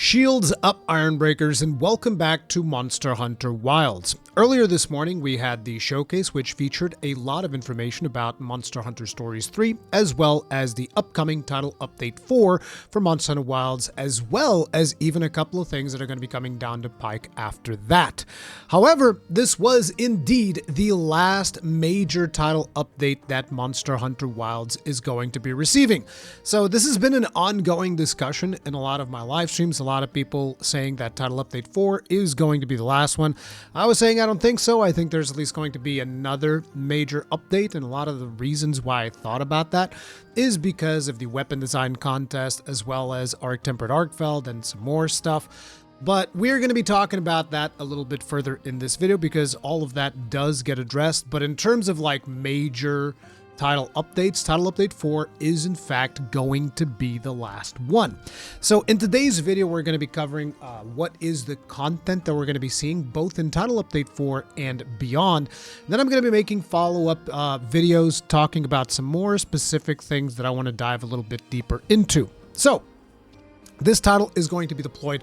Shields up, Ironbreakers, and welcome back to Monster Hunter Wilds. Earlier this morning, we had the showcase, which featured a lot of information about Monster Hunter Stories 3, as well as the upcoming title update 4 for Monster Hunter Wilds, as well as even a couple of things that are going to be coming down the pike after that. However, this was indeed the last major title update that Monster Hunter Wilds is going to be receiving. So this has been an ongoing discussion in a lot of my live streams. A lot of people saying that title update 4 is going to be the last one. I was saying I don't think so. I think there's at least going to be another major update, and a lot of the reasons why I thought about that is because of the weapon design contest, as well as Arc Tempered Arcfeld and some more stuff. But we're going to be talking about that a little bit further in this video because all of that does get addressed. But in terms of like major title updates, title update 4 is in fact going to be the last one. So in today's video, we're going to be covering what is the content that we're going to be seeing both in title update 4 and beyond. Then I'm going to be making follow-up videos talking about some more specific things that I want to dive a little bit deeper into. So this title is going to be deployed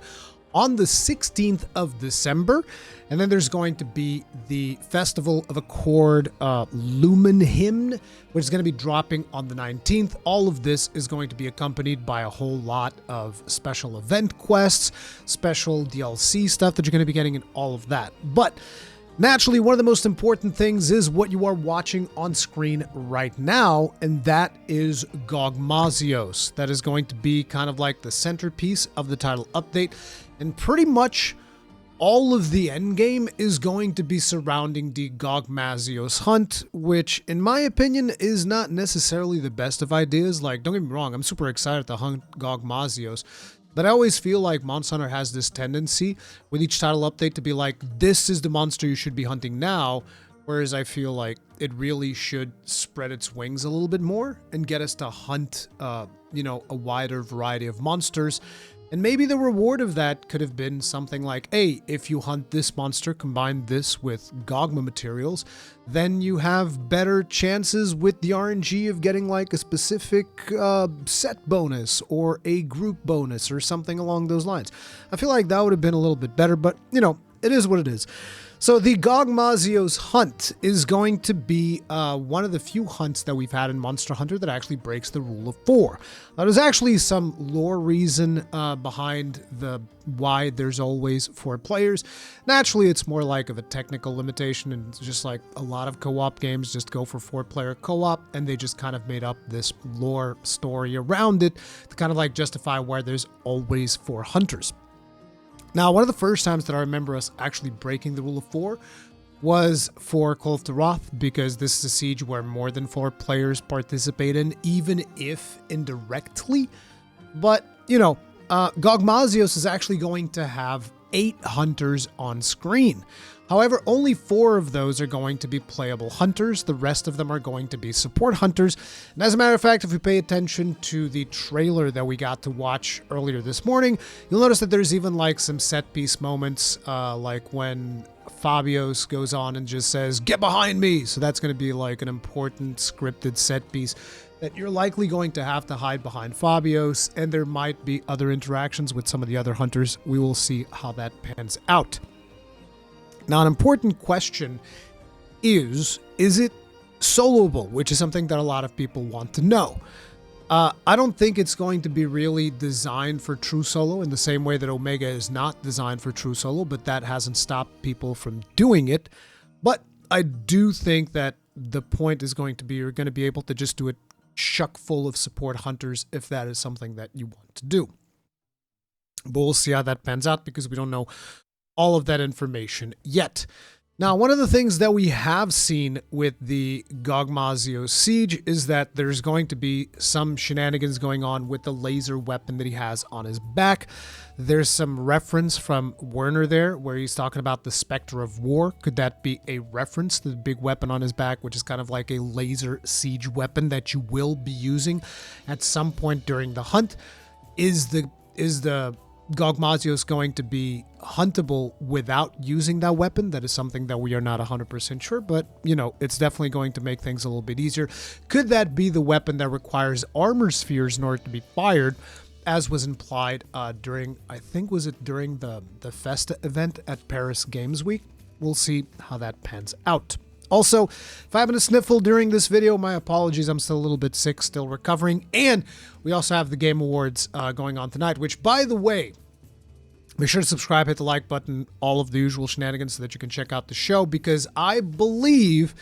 on the 16th of December, and then there's going to be the Festival of Accord Lumen Hymn, which is going to be dropping on the 19th. All of this is going to be accompanied by a whole lot of special event quests, special DLC stuff that you're going to be getting, and all of that. But naturally, one of the most important things is what you are watching on screen right now, and that is Gogmazios. That is going to be kind of like the centerpiece of the title update, and pretty much all of the endgame is going to be surrounding the Gogmazios hunt, which in my opinion is not necessarily the best of ideas. Like, don't get me wrong, I'm super excited to hunt Gogmazios, but I always feel like Monster Hunter has this tendency with each title update to be like, this is the monster you should be hunting now, whereas I feel like it really should spread its wings a little bit more and get us to hunt, a wider variety of monsters. And maybe the reward of that could have been something like, hey, if you hunt this monster, combine this with Gogma materials, then you have better chances with the RNG of getting like a specific set bonus or a group bonus or something along those lines. I feel like that would have been a little bit better, but it is what it is. So the Gogmazios hunt is going to be one of the few hunts that we've had in Monster Hunter that actually breaks the rule of 4. Now, there's actually some lore reason behind why there's always 4 players. Naturally, it's more like of a technical limitation, and it's just like a lot of co-op games just go for 4-player co-op, and they just kind of made up this lore story around it to kind of like justify why there's always 4 hunters. Now, one of the first times that I remember us actually breaking the rule of 4 was for Call of the Wrath, because this is a siege where more than 4 players participate in, even if indirectly. But, Gogmazios is actually going to have 8 hunters on screen. However, only 4 of those are going to be playable hunters. The rest of them are going to be support hunters. And as a matter of fact, if we pay attention to the trailer that we got to watch earlier this morning, you'll notice that there's even like some set piece moments, like when Fabios goes on and just says, "Get behind me!" So that's going to be like an important scripted set piece that you're likely going to have to hide behind Fabios, and there might be other interactions with some of the other hunters. We will see how that pans out. Now, an important question is it soloable, which is something that a lot of people want to know. I don't think it's going to be really designed for true solo in the same way that Omega is not designed for true solo, but that hasn't stopped people from doing it. But I do think that the point is going to be you're going to be able to just do a chuck full of support hunters if that is something that you want to do. But we'll see how that pans out because we don't know all of that information yet. Now, one of the things that we have seen with the Gogmazios siege is that there's going to be some shenanigans going on with the laser weapon that he has on his back. There's some reference from Werner there where he's talking about the Spectre of War. Could that be a reference to the big weapon on his back, which is kind of like a laser siege weapon that you will be using at some point during the hunt? Is the Gogmazios going to be huntable without using that weapon? That is something that we are not 100% sure, but it's definitely going to make things a little bit easier. Could that be the weapon that requires armor spheres in order to be fired? as was implied during, I think, was it during the Festa event at Paris Games Week. We'll see how that pans out. Also, if I happen to sniffle during this video, my apologies. I'm still a little bit sick, still recovering. And we also have the Game Awards going on tonight, which, by the way, make sure to subscribe, hit the like button, all of the usual shenanigans so that you can check out the show, because I believe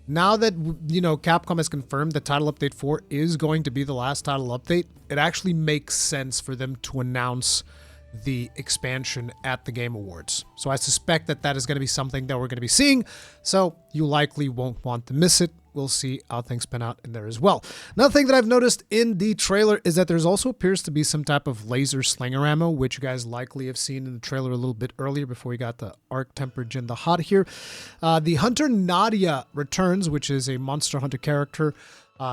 now that, Capcom has confirmed that Title Update 4 is going to be the last title update, it actually makes sense for them to announce the expansion at the Game Awards. So I suspect that that is going to be something that we're going to be seeing, so you likely won't want to miss it. We'll see how things pan out in there as well. Another thing that I've noticed in the trailer is that there's also appears to be some type of laser slinger ammo, which you guys likely have seen in the trailer a little bit earlier before we got the Arc Tempered Jin the Hot here. The Hunter Nadia returns, which is a Monster Hunter character.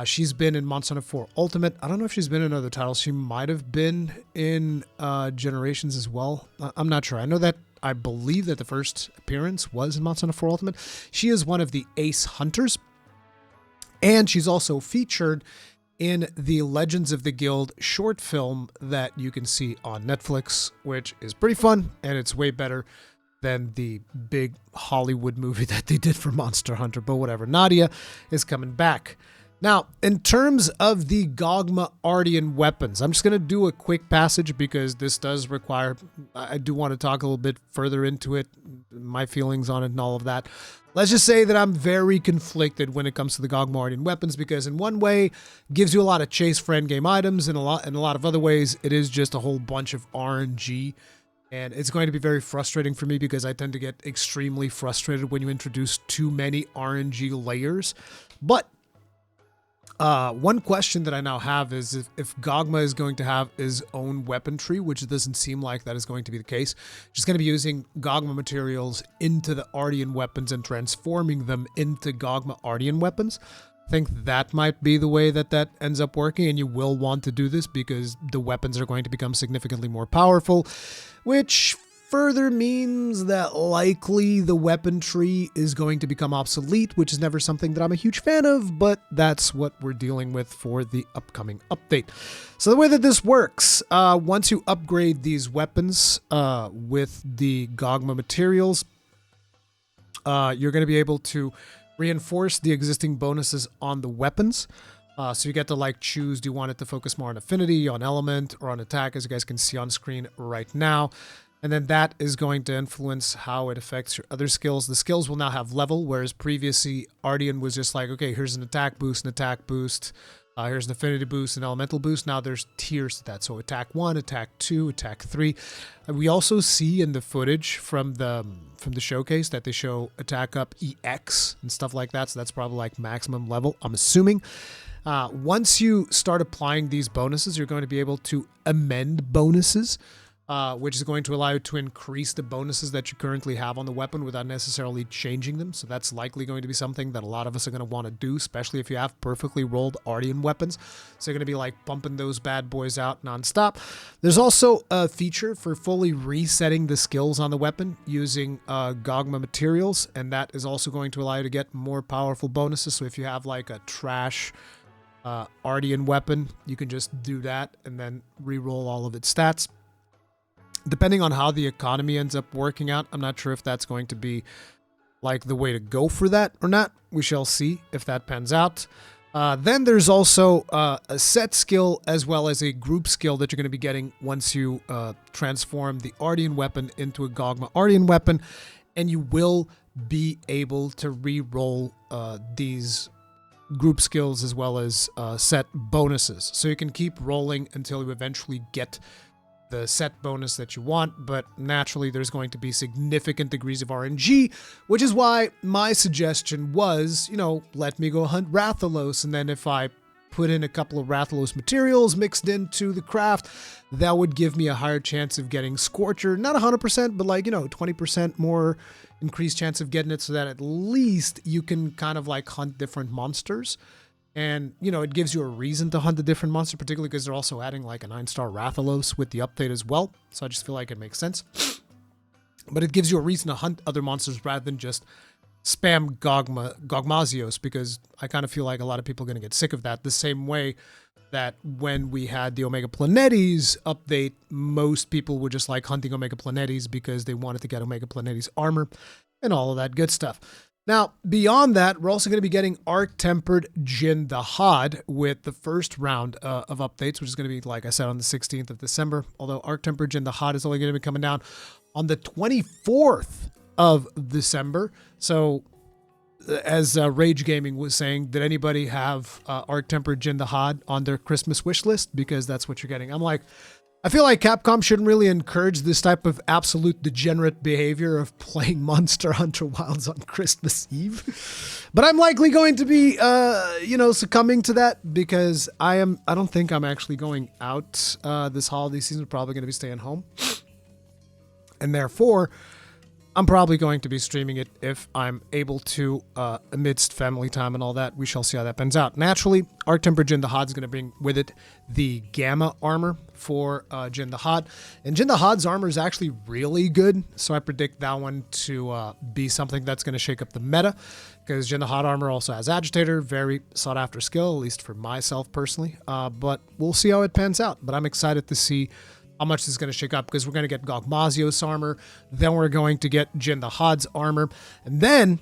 She's been in Monster Hunter 4 Ultimate. I don't know if she's been in other titles. She might have been in Generations as well. I'm not sure. I believe that the first appearance was in Monster Hunter 4 Ultimate. She is one of the Ace Hunters. And she's also featured in the Legends of the Guild short film that you can see on Netflix, which is pretty fun, and it's way better than the big Hollywood movie that they did for Monster Hunter, but whatever. Nadia is coming back. Now, in terms of the Gogma Ardian weapons, I'm just going to do a quick passage because this does require, I do want to talk a little bit further into it, my feelings on it and all of that. Let's just say that I'm very conflicted when it comes to the Gogma Ardian weapons, because in one way, it gives you a lot of chase for endgame items, and in a lot of other ways, it is just a whole bunch of RNG. And it's going to be very frustrating for me because I tend to get extremely frustrated when you introduce too many RNG layers. But one question that I now have is if Gogma is going to have his own weapon tree, which it doesn't seem like that is going to be the case, just going to be using Gogma materials into the Ardian weapons and transforming them into Gogma Ardian weapons. I think that might be the way that ends up working, and you will want to do this because the weapons are going to become significantly more powerful, which further means that likely the weapon tree is going to become obsolete, which is never something that I'm a huge fan of, but that's what we're dealing with for the upcoming update. So the way that this works, once you upgrade these weapons with the Gogma materials, you're going to be able to reinforce the existing bonuses on the weapons. So you get to choose, do you want it to focus more on affinity, on element, or on attack, as you guys can see on screen right now. And then that is going to influence how it affects your other skills. The skills will now have level, whereas previously Ardian was just like, okay, here's an attack boost, here's an affinity boost, an elemental boost. Now there's tiers to that. So attack 1, attack 2, attack 3. We also see in the footage from the showcase that they show attack up EX and stuff like that. So that's probably maximum level, I'm assuming. Once you start applying these bonuses, you're going to be able to amend bonuses, which is going to allow you to increase the bonuses that you currently have on the weapon without necessarily changing them. So that's likely going to be something that a lot of us are going to want to do, especially if you have perfectly rolled Ardian weapons. So you're going to be pumping those bad boys out nonstop. There's also a feature for fully resetting the skills on the weapon using Gogma materials, and that is also going to allow you to get more powerful bonuses. So if you have a trash Ardian weapon, you can just do that and then re-roll all of its stats. Depending on how the economy ends up working out, I'm not sure if that's going to be the way to go for that or not. We shall see if that pans out. Then there's also a set skill as well as a group skill that you're going to be getting once you transform the Ardian weapon into a Gogma Ardian weapon, and you will be able to re-roll these group skills as well as set bonuses. So you can keep rolling until you eventually get the set bonus that you want, but naturally there's going to be significant degrees of RNG, which is why my suggestion was, let me go hunt Rathalos, and then if I put in a couple of Rathalos materials mixed into the craft, that would give me a higher chance of getting Scorcher. Not 100%, but 20% more increased chance of getting it, so that at least you can kind of hunt different monsters. And, it gives you a reason to hunt a different monster, particularly because they're also adding a 9-star Rathalos with the update as well. So I just feel like it makes sense. But it gives you a reason to hunt other monsters rather than just spam Gogmazios, because I kind of feel like a lot of people are going to get sick of that. The same way that when we had the Omega Planetes update, most people were just like hunting Omega Planetes because they wanted to get Omega Planetes armor and all of that good stuff. Now, beyond that, we're also going to be getting Arc-Tempered Jin the Hod with the first round of updates, which is going to be, like I said, on the 16th of December. Although Arc-Tempered Jin the Hod is only going to be coming down on the 24th of December. So, as Rage Gaming was saying, did anybody have Arc-Tempered Jin the Hod on their Christmas wish list? Because that's what you're getting. I'm like, I feel like Capcom shouldn't really encourage this type of absolute degenerate behavior of playing Monster Hunter Wilds on Christmas Eve. But I'm likely going to be, succumbing to that because I don't think I'm actually going out this holiday season. I'm probably going to be staying home. And therefore, I'm probably going to be streaming it if I'm able to, amidst family time and all that. We shall see how that pans out. Naturally, Arc-Tempered Jin the Hod is going to bring with it the Gamma armor for Jin the Hod. And Jin the Hod's armor is actually really good, so I predict that one to be something that's going to shake up the meta, because Jin the Hod armor also has Agitator, very sought-after skill, at least for myself personally. But we'll see how it pans out. But I'm excited to see how much this is going to shake up, because we're going to get Gogmazios armor, then we're going to get Jin the Hod's armor, and then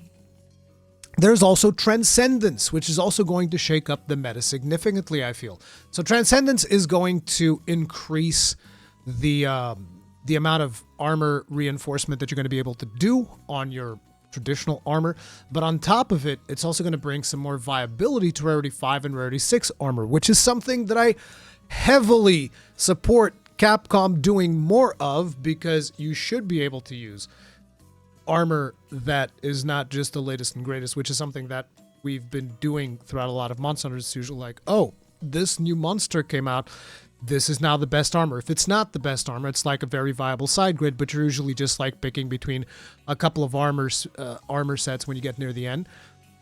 there's also Transcendence, which is also going to shake up the meta significantly, I feel. So Transcendence is going to increase the amount of armor reinforcement that you're going to be able to do on your traditional armor, but on top of it, it's also going to bring some more viability to Rarity 5 and Rarity 6 armor, which is something that I heavily support Capcom doing more of, because you should be able to use armor that is not just the latest and greatest, which is something that we've been doing throughout a lot of Monster Hunters. It's usually like, oh, this new monster came out, this is now the best armor. If it's not the best armor, it's like a very viable side grid, but you're usually just like picking between a couple of armor sets when you get near the end.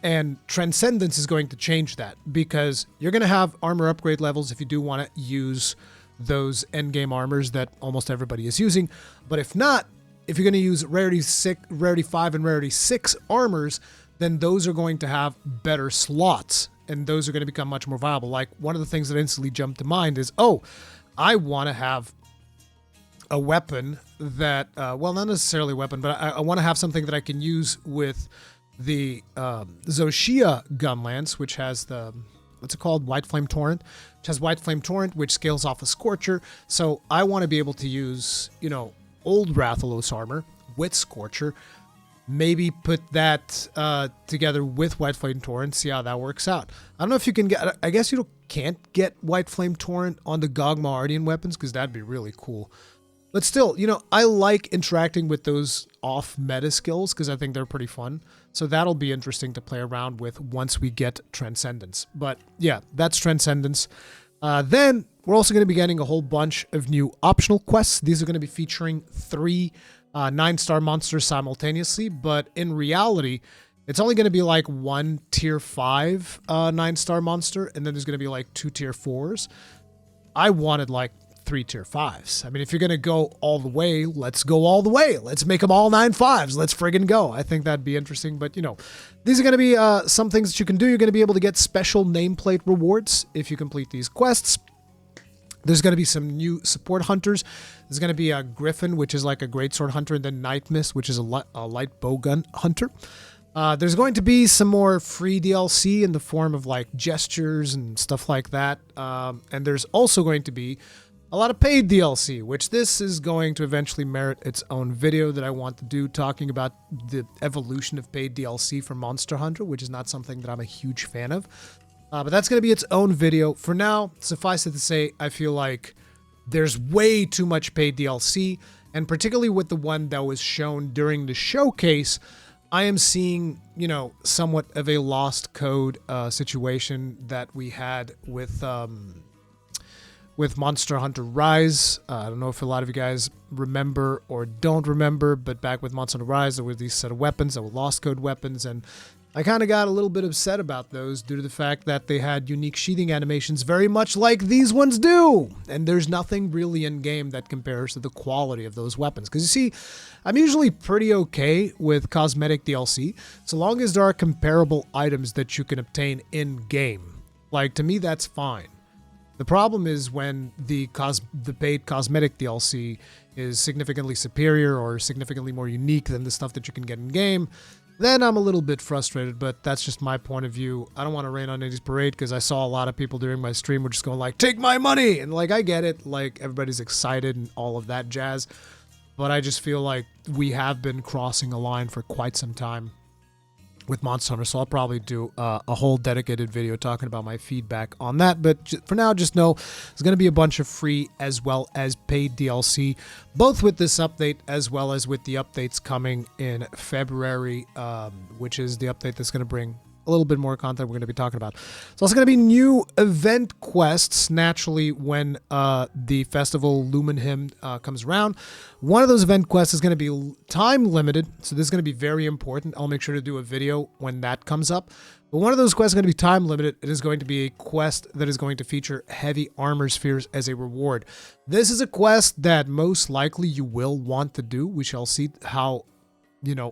And Transcendence is going to change that, because you're going to have armor upgrade levels if you do want to use those endgame armors that almost everybody is using. But if not, if you're going to use Rarity 5 and Rarity 6 armors, then those are going to have better slots, and those are going to become much more viable. Like, one of the things that instantly jumped to mind is, oh, I want to have a weapon that, well, not necessarily a weapon, but I want to have something that I can use with the Zoshia Gunlance, which has the, what's it called? White Flame Torrent, which has White Flame Torrent, which scales off a Scorcher. So I want to be able to use, old Rathalos armor with Scorcher, maybe put that together with White Flame Torrent, see how that works out. I don't know if you can get, I guess you can't get White Flame Torrent on the Gogmazios weapons, because that'd be really cool. But still, I like interacting with those off-meta skills, because I think they're pretty fun. So that'll be interesting to play around with once we get Transcendence. But yeah, that's Transcendence. Then we're also going to be getting a whole bunch of new optional quests. These are going to be featuring 3 9-star monsters simultaneously, but in reality, it's only going to be like 1 tier 5 9-star monster, and then there's going to be like 2 tier 4s. I wanted like 3 tier 5s. I mean, if you're going to go all the way, let's go all the way. Let's make them all 9-5s. Let's friggin' go. I think that'd be interesting. But, these are going to be some things that you can do. You're going to be able to get special nameplate rewards if you complete these quests. There's going to be some new support hunters. There's going to be a Griffin, which is like a greatsword hunter, and then Night Mist, which is a light bowgun hunter. There's going to be some more free DLC in the form of like gestures and stuff like that. And there's also going to be a lot of paid DLC, which this is going to eventually merit its own video that I want to do, talking about the evolution of paid DLC for Monster Hunter, which is not something that I'm a huge fan of. But that's going to be its own video. For now, suffice it to say, I feel like there's way too much paid DLC, and particularly with the one that was shown during the showcase, I am seeing, somewhat of a lost code situation that we had with Monster Hunter Rise. I don't know if a lot of you guys remember or don't remember, but back with Monster Hunter Rise, there were these set of weapons that were lost code weapons, and I kind of got a little bit upset about those due to the fact that they had unique sheathing animations very much like these ones do. And there's nothing really in game that compares to the quality of those weapons. Because you see, I'm usually pretty okay with cosmetic DLC, so long as there are comparable items that you can obtain in game. Like, to me, that's fine. The problem is when the paid cosmetic DLC is significantly superior or significantly more unique than the stuff that you can get in game, then I'm a little bit frustrated, but that's just my point of view. I don't want to rain on anybody's parade because I saw a lot of people during my stream were just going like, take my money! And like, I get it, like everybody's excited and all of that jazz, but I just feel like we have been crossing a line for quite some time with Monster Hunter, so I'll probably do a whole dedicated video talking about my feedback on that. But for now, just know there's going to be a bunch of free as well as paid DLC, both with this update as well as with the updates coming in February, which is the update that's going to bring a little bit more content we're going to be talking about. It's also going to be new event quests, naturally, when the festival Lumen Hymn comes around. One of those event quests is going to be time limited, so this is going to be very important. I'll make sure to do a video when that comes up. But one of those quests is going to be time limited. It is going to be a quest that is going to feature heavy armor spheres as a reward. This is a quest that most likely you will want to do. We shall see how,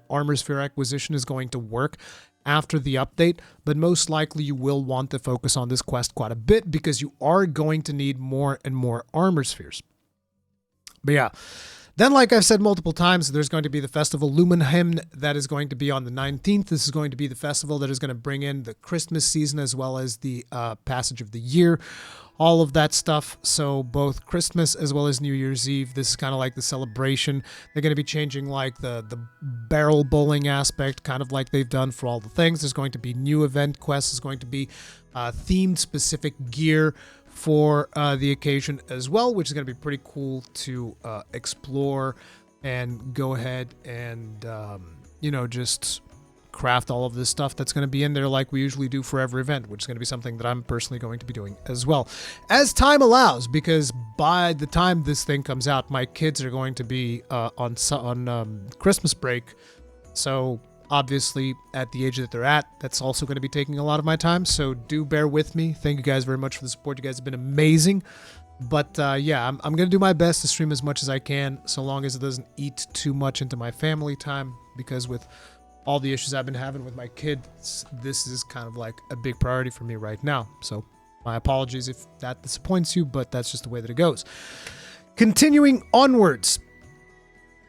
armor sphere acquisition is going to work after the update, but most likely you will want to focus on this quest quite a bit because you are going to need more and more armor spheres. But yeah, then like I've said multiple times, there's going to be the festival Lumen Hymn that is going to be on the 19th. This is going to be the festival that is going to bring in the Christmas season as well as the passage of the year, all of that stuff. So both Christmas as well as New Year's Eve, this is kind of like the celebration. They're going to be changing like the barrel bowling aspect, kind of like they've done for all the things. There's going to be new event quests. There's going to be themed specific gear for the occasion as well, which is going to be pretty cool to explore and go ahead and, just craft all of this stuff that's going to be in there like we usually do for every event, which is going to be something that I'm personally going to be doing as well as time allows, because by the time this thing comes out, my kids are going to be on Christmas break. So obviously at the age that they're at, that's also going to be taking a lot of my time. So do bear with me. Thank you guys very much for the support. You guys have been amazing. But yeah, I'm going to do my best to stream as much as I can, so long as it doesn't eat too much into my family time, because with all the issues I've been having with my kids, this is kind of like a big priority for me right now. So my apologies if that disappoints you, but that's just the way that it goes. Continuing onwards,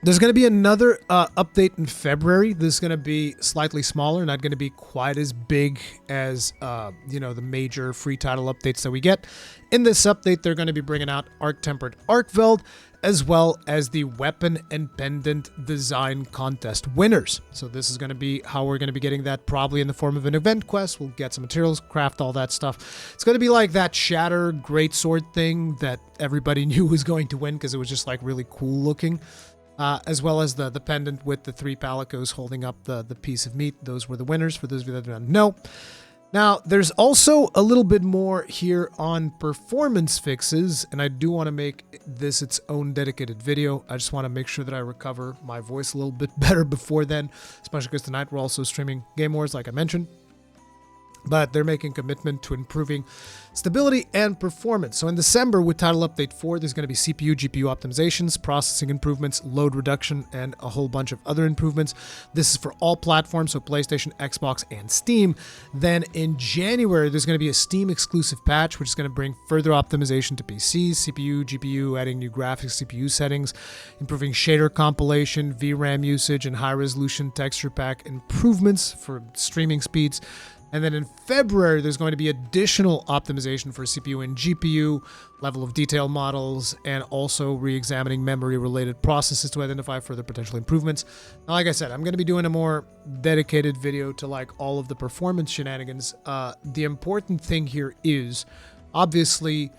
there's going to be another update in February. This is going to be slightly smaller, not going to be quite as big as, the major free title updates that we get. In this update, they're going to be bringing out Arc-Tempered Arcveld, as well as the Weapon and Pendant Design Contest winners. So this is going to be how we're going to be getting that, probably in the form of an event quest. We'll get some materials, craft all that stuff. It's going to be like that Shatter Greatsword thing that everybody knew was going to win because it was just like really cool looking. As well as the pendant with the 3 palicos holding up the piece of meat. Those were the winners, for those of you that don't know. Now, there's also a little bit more here on performance fixes, and I do want to make this its own dedicated video. I just want to make sure that I recover my voice a little bit better before then, especially because tonight we're also streaming Game Wars, like I mentioned. But they're making commitment to improving stability and performance. So in December, with Title Update 4, there's going to be CPU, GPU optimizations, processing improvements, load reduction, and a whole bunch of other improvements. This is for all platforms, so PlayStation, Xbox, and Steam. Then in January, there's going to be a Steam exclusive patch, which is going to bring further optimization to PCs, CPU, GPU, adding new graphics, CPU settings, improving shader compilation, VRAM usage, and high-resolution texture pack improvements for streaming speeds. And then in February, there's going to be additional optimization for CPU and GPU, level of detail models, and also re-examining memory-related processes to identify further potential improvements. Now, like I said, I'm going to be doing a more dedicated video to like all of the performance shenanigans. The important thing here is, obviously,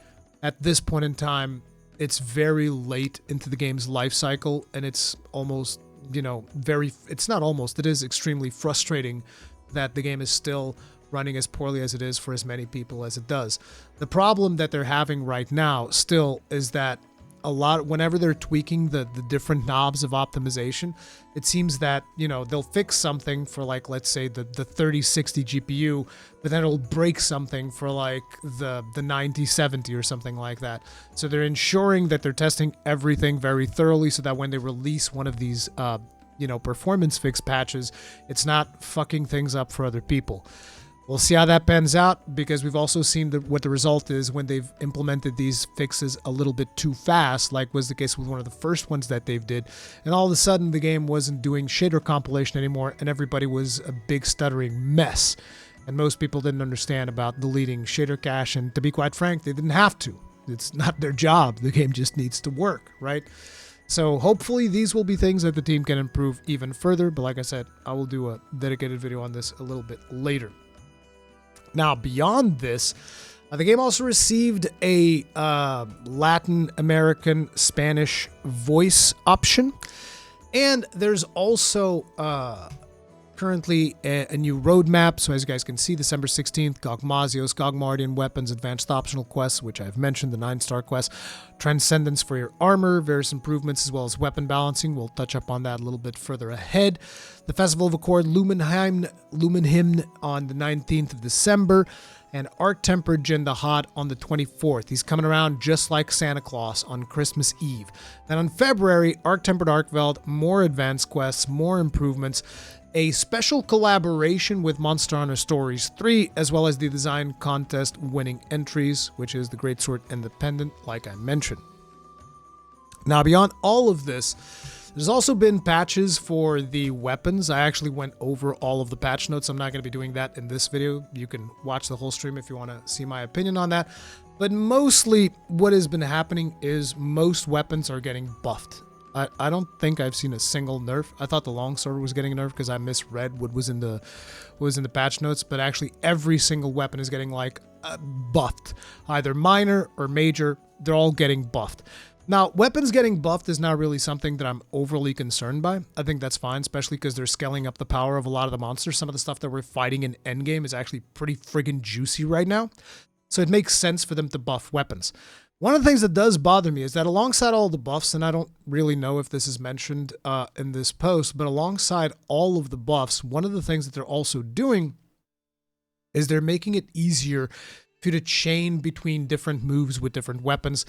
at this point in time, it's very late into the game's life cycle, and it's almost, it is extremely frustrating that the game is still running as poorly as it is for as many people as it does. The problem that they're having right now still is that whenever they're tweaking the different knobs of optimization, it seems that, they'll fix something for like, let's say the 3060 GPU, but then it'll break something for like the 9070 or something like that. So they're ensuring that they're testing everything very thoroughly so that when they release one of these performance fix patches, it's not fucking things up for other people. We'll see how that pans out, because we've also seen what the result is when they've implemented these fixes a little bit too fast, like was the case with one of the first ones that they've did. And all of a sudden, the game wasn't doing shader compilation anymore, and everybody was a big stuttering mess. And most people didn't understand about deleting shader cache, and to be quite frank, they didn't have to. It's not their job. The game just needs to work, right? So hopefully these will be things that the team can improve even further. But like I said, I will do a dedicated video on this a little bit later. Now, beyond this, the game also received a Latin American Spanish voice option. And there's also currently a new roadmap. So as you guys can see, December 16th, Gogmazios, Gogmardian Weapons, Advanced Optional Quests, which I've mentioned, the 9-star quest, Transcendence for your armor, various improvements, as well as weapon balancing. We'll touch up on that a little bit further ahead. The Festival of Accord, Lumen Hymn on the 19th of December, and Arc-Tempered Jin the Hot on the 24th. He's coming around just like Santa Claus on Christmas Eve. Then on February, Arc-Tempered Arcveld, more advanced quests, more improvements, a special collaboration with Monster Hunter Stories 3, as well as the design contest winning entries, which is the Greatsword and the Pendant, like I mentioned. Now, beyond all of this, there's also been patches for the weapons. I actually went over all of the patch notes. I'm not going to be doing that in this video. You can watch the whole stream if you want to see my opinion on that. But mostly what has been happening is most weapons are getting buffed. I don't think I've seen a single nerf. I thought the longsword was getting a nerf because I misread what was in the patch notes, but actually every single weapon is getting like buffed, either minor or major. They're all getting buffed. Now, weapons getting buffed is not really something that I'm overly concerned by. I think that's fine, especially because they're scaling up the power of a lot of the monsters. Some of the stuff that we're fighting in Endgame is actually pretty friggin' juicy right now. So it makes sense for them to buff weapons. One of the things that does bother me is that alongside all the buffs, and I don't really know if this is mentioned in this post, but alongside all of the buffs, one of the things that they're also doing is they're making it easier for you to chain between different moves with different weapons,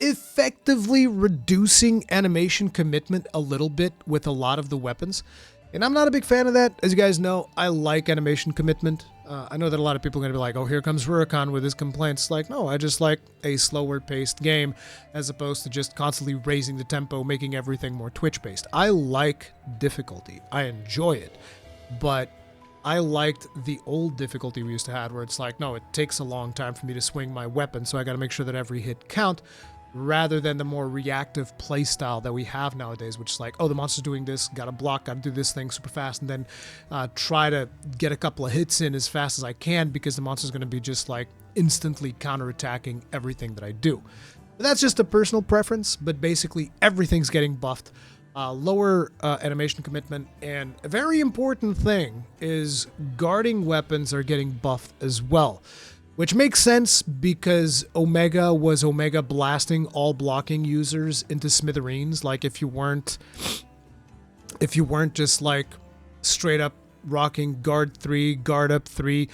effectively reducing animation commitment a little bit with a lot of the weapons. And I'm not a big fan of that. As you guys know, I like animation commitment. I know that a lot of people are going to be like, oh, here comes Rurikhan with his complaints. Like, no, I just like a slower paced game as opposed to just constantly raising the tempo, making everything more Twitch-based. I like difficulty. I enjoy it. But I liked the old difficulty we used to have where it's like, no, it takes a long time for me to swing my weapon, so I got to make sure that every hit count, rather than the more reactive playstyle that we have nowadays, which is like, oh, the monster's doing this, gotta block, gotta do this thing super fast, and then try to get a couple of hits in as fast as I can because the monster's gonna be just like instantly counterattacking everything that I do. But that's just a personal preference, but basically everything's getting buffed. Lower animation commitment, and a very important thing is guarding weapons are getting buffed as well. Which makes sense because Omega was Omega blasting all blocking users into smithereens. Like if you weren't just like straight up rocking guard 3, guard up 3,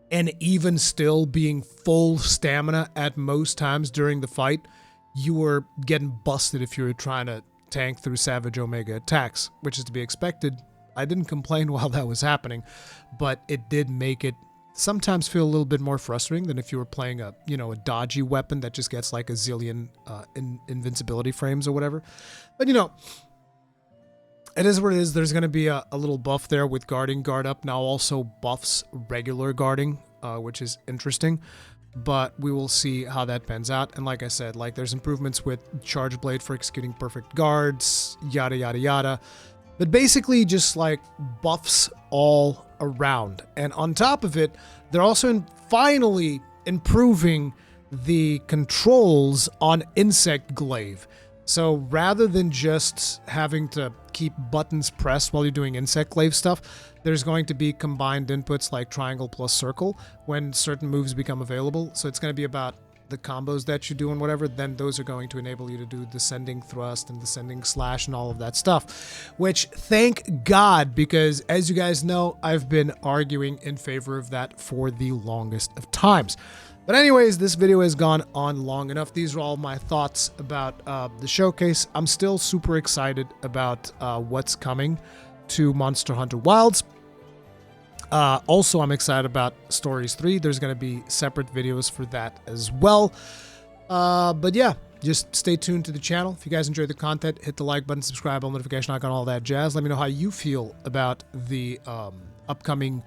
and even still being full stamina at most times during the fight, you were getting busted if you were trying to tank through Savage Omega attacks, which is to be expected. I didn't complain while that was happening, but it did make it sometimes feel a little bit more frustrating than if you were playing a dodgy weapon that just gets like a zillion invincibility frames or whatever. But it is what it is. There's going to be a little buff there with guarding. Guard up now also buffs regular guarding, which is interesting. But we will see how that pans out. And like I said, like there's improvements with Charge Blade for executing perfect guards, yada yada yada. But basically just like buffs all around. And on top of it, they're also finally improving the controls on Insect Glaive. So rather than just having to keep buttons pressed while you're doing Insect Glaive stuff, there's going to be combined inputs like triangle plus circle when certain moves become available. So it's going to be about the combos that you do and whatever, then those are going to enable you to do descending thrust and descending slash and all of that stuff, which thank God, because as you guys know, I've been arguing in favor of that for the longest of times. But anyways, this video has gone on long enough. These are all my thoughts about the showcase. I'm still super excited about what's coming to Monster Hunter Wilds. Also, I'm excited about Stories 3. There's going to be separate videos for that as well. But yeah, just stay tuned to the channel. If you guys enjoyed the content, hit the like button, subscribe, on notification icon, all that jazz. Let me know how you feel about the upcoming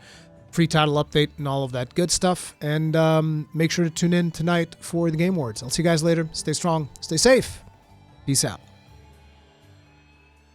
free title update and all of that good stuff. And make sure to tune in tonight for the Game Awards. I'll see you guys later. Stay strong. Stay safe. Peace out.